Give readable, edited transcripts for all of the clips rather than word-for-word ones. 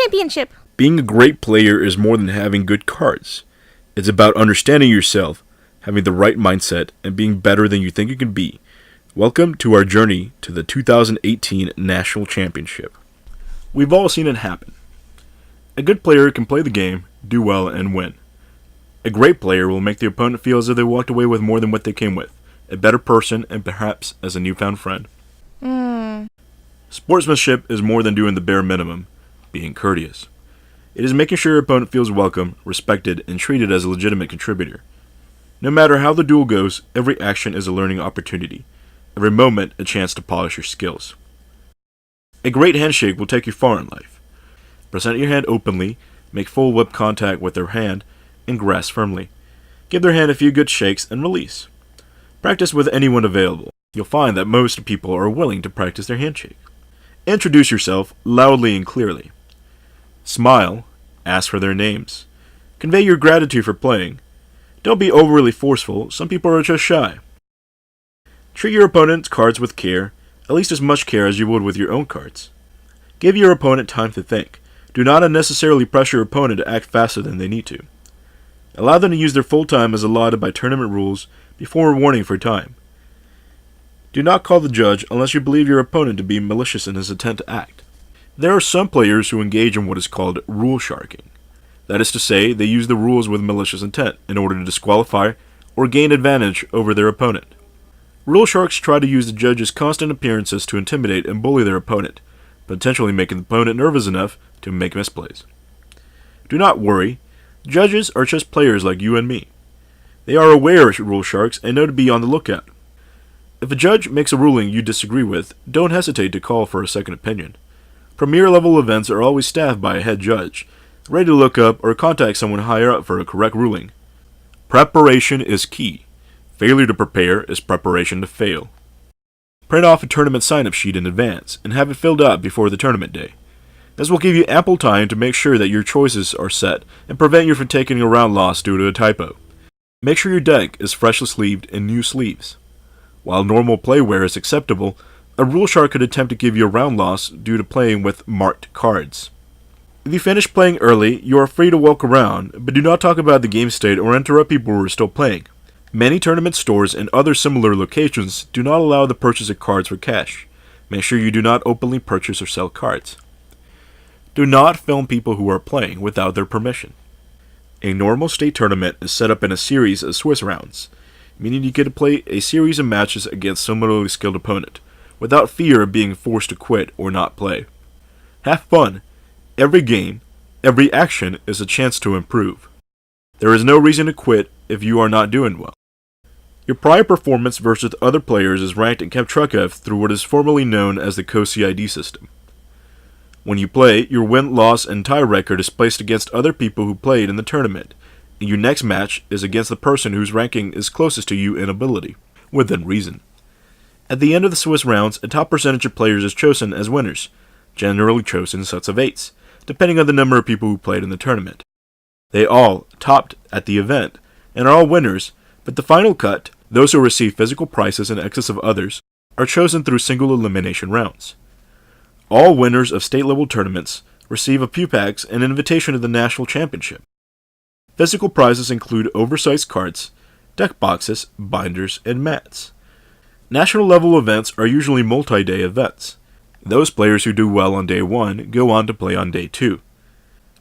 championship. Being a great player is more than having good cards. It's about understanding yourself, having the right mindset, and being better than you think you can be. Welcome to our journey to the 2018 National Championship. We've all seen it happen. A good player can play the game, do well, and win. A great player will make the opponent feel as if they walked away with more than what they came with, a better person, and perhaps as a newfound friend. Sportsmanship is more than doing the bare minimum, being courteous. It is making sure your opponent feels welcome, respected, and treated as a legitimate contributor. No matter how the duel goes, every action is a learning opportunity. Every moment a chance to polish your skills. A great handshake will take you far in life. Present your hand openly, make full whip contact with their hand, and grasp firmly. Give their hand a few good shakes and release. Practice with anyone available. You'll find that most people are willing to practice their handshake. Introduce yourself loudly and clearly. Smile. Ask for their names. Convey your gratitude for playing. Don't be overly forceful. Some people are just shy. Treat your opponent's cards with care, at least as much care as you would with your own cards. Give your opponent time to think. Do not unnecessarily pressure your opponent to act faster than they need to. Allow them to use their full time as allotted by tournament rules before warning for time. Do not call the judge unless you believe your opponent to be malicious in his intent to act. There are some players who engage in what is called rule sharking. That is to say, they use the rules with malicious intent in order to disqualify or gain advantage over their opponent. Rule sharks try to use the judge's constant appearances to intimidate and bully their opponent, potentially making the opponent nervous enough to make misplays. Do not worry. Judges are just players like you and me. They are aware of rule sharks and know to be on the lookout. If a judge makes a ruling you disagree with, don't hesitate to call for a second opinion. Premier level events are always staffed by a head judge, ready to look up or contact someone higher up for a correct ruling. Preparation is key. Failure to prepare is preparation to fail. Print off a tournament sign-up sheet in advance and have it filled out before the tournament day. This will give you ample time to make sure that your choices are set and prevent you from taking a round loss due to a typo. Make sure your deck is freshly sleeved in new sleeves. While normal play wear is acceptable, a rule shark could attempt to give you a round loss due to playing with marked cards. If you finish playing early, you are free to walk around, but do not talk about the game state or interrupt people who are still playing. Many tournament stores and other similar locations do not allow the purchase of cards for cash. Make sure you do not openly purchase or sell cards. Do not film people who are playing without their permission. A normal state tournament is set up in a series of Swiss rounds, meaning you get to play a series of matches against similarly skilled opponent, without fear of being forced to quit or not play. Have fun. Every game, every action is a chance to improve. There is no reason to quit if you are not doing well. Your prior performance versus other players is ranked and kept track of through what is formerly known as the COCID system. When you play, your win, loss, and tie record is placed against other people who played in the tournament, and your next match is against the person whose ranking is closest to you in ability, within reason. At the end of the Swiss rounds, a top percentage of players is chosen as winners, generally chosen in sets of 8s, depending on the number of people who played in the tournament. They all topped at the event, and are all winners, but the final cut, those who receive physical prizes in excess of others, are chosen through single elimination rounds. All winners of state-level tournaments receive a PUPAX and an invitation to the National Championship. Physical prizes include oversized cards, deck boxes, binders, and mats. National-level events are usually multi-day events. Those players who do well on day 1 go on to play on day 2.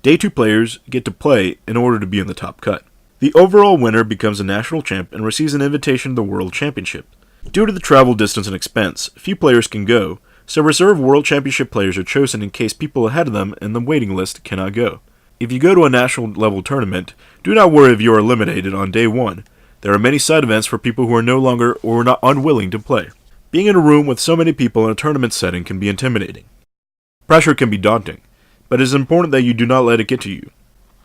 Day 2 players get to play in order to be in the top cut. The overall winner becomes a national champ and receives an invitation to the World Championship. Due to the travel distance and expense, few players can go, so reserve World Championship players are chosen in case people ahead of them in the waiting list cannot go. If you go to a national level tournament, do not worry if you are eliminated on day 1. There are many side events for people who are no longer or not unwilling to play. Being in a room with so many people in a tournament setting can be intimidating. Pressure can be daunting, but it is important that you do not let it get to you.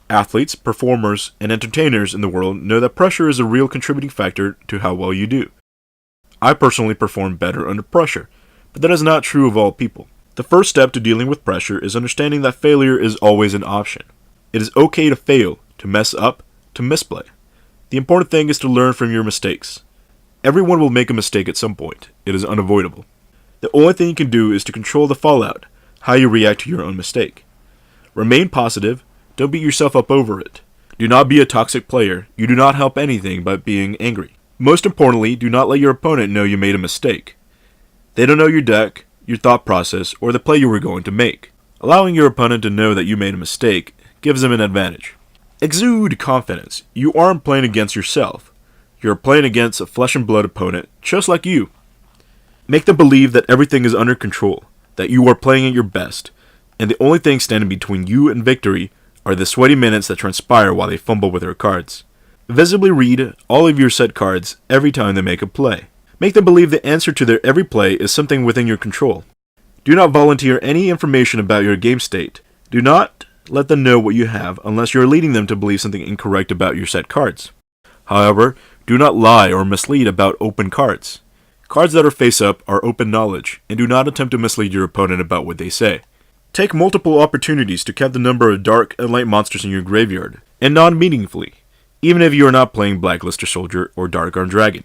Athletes, performers, and entertainers in the world know that pressure is a real contributing factor to how well you do. I personally perform better under pressure, but that is not true of all people. The first step to dealing with pressure is understanding that failure is always an option. It is okay to fail, to mess up, to misplay. The important thing is to learn from your mistakes. Everyone will make a mistake at some point. It is unavoidable. The only thing you can do is to control the fallout, how you react to your own mistake. Remain positive. Don't beat yourself up over it. Do not be a toxic player. You do not help anything by being angry. Most importantly, do not let your opponent know you made a mistake. They don't know your deck, your thought process, or the play you were going to make. Allowing your opponent to know that you made a mistake gives them an advantage. Exude confidence. You aren't playing against yourself. You're playing against a flesh and blood opponent, just like you. Make them believe that everything is under control, that you are playing at your best, and the only thing standing between you and victory are the sweaty minutes that transpire while they fumble with their cards. Visibly read all of your set cards every time they make a play. Make them believe the answer to their every play is something within your control. Do not volunteer any information about your game state. Do not let them know what you have unless you are leading them to believe something incorrect about your set cards. However, do not lie or mislead about open cards. Cards that are face up are open knowledge, and do not attempt to mislead your opponent about what they say. Take multiple opportunities to count the number of dark and light monsters in your graveyard, and non-meaningfully, even if you are not playing Blackluster Soldier or Dark Armed Dragon.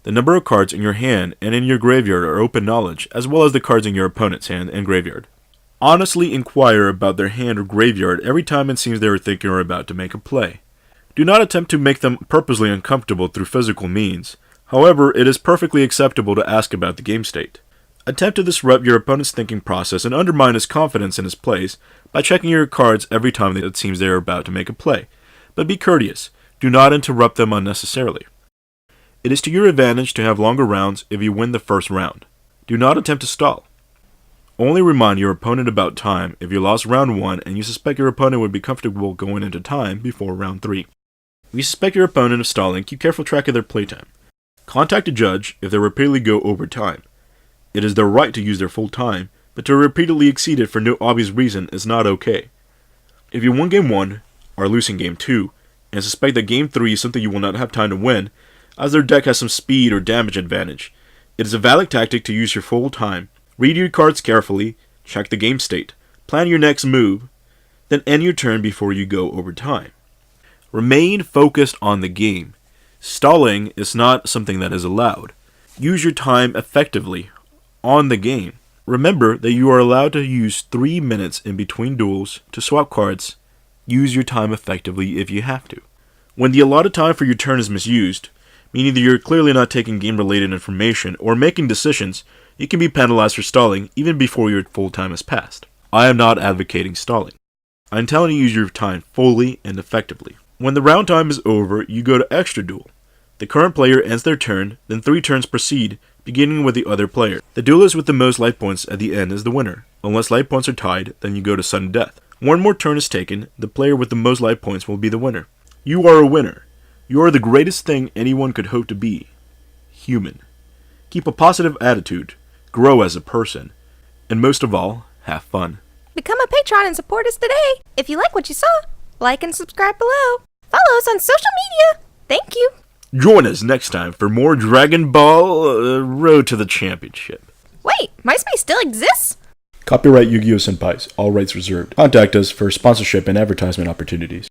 The number of cards in your hand and in your graveyard are open knowledge, as well as the cards in your opponent's hand and graveyard. Honestly inquire about their hand or graveyard every time it seems they are thinking or about to make a play. Do not attempt to make them purposely uncomfortable through physical means. However, it is perfectly acceptable to ask about the game state. Attempt to disrupt your opponent's thinking process and undermine his confidence in his plays by checking your cards every time it seems they are about to make a play. But be courteous. Do not interrupt them unnecessarily. It is to your advantage to have longer rounds if you win the first round. Do not attempt to stall. Only remind your opponent about time if you lost round 1 and you suspect your opponent would be comfortable going into time before round 3. If you suspect your opponent of stalling, keep careful track of their playtime. Contact a judge if they repeatedly go over time. It is their right to use their full time, but to repeatedly exceed it for no obvious reason is not okay. If you won game 1, are losing game 2, and suspect that game 3 is something you will not have time to win, as their deck has some speed or damage advantage, it is a valid tactic to use your full time. Read your cards carefully, check the game state, plan your next move, then end your turn before you go over time. Remain focused on the game. Stalling is not something that is allowed. Use your time effectively on the game. Remember that you are allowed to use 3 minutes in between duels to swap cards. Use your time effectively if you have to. When the allotted time for your turn is misused, meaning that you're clearly not taking game-related information or making decisions, you can be penalized for stalling even before your full time has passed. I am not advocating stalling. I'm telling you to use your time fully and effectively. When the round time is over, you go to extra duel. The current player ends their turn, then 3 turns proceed, beginning with the other player. The duelist with the most life points at the end is the winner. Unless life points are tied, then you go to sudden death. One more turn is taken, the player with the most life points will be the winner. You are a winner. You are the greatest thing anyone could hope to be. Human. Keep a positive attitude, grow as a person, and most of all, have fun. Become a patron and support us today. If you like what you saw, like and subscribe below. Follow us on social media. Thank you. Join us next time for more Dragon Ball Road to the Championship. Wait, MySpace still exists? Copyright Yugioh Senpais, all rights reserved. Contact us for sponsorship and advertisement opportunities.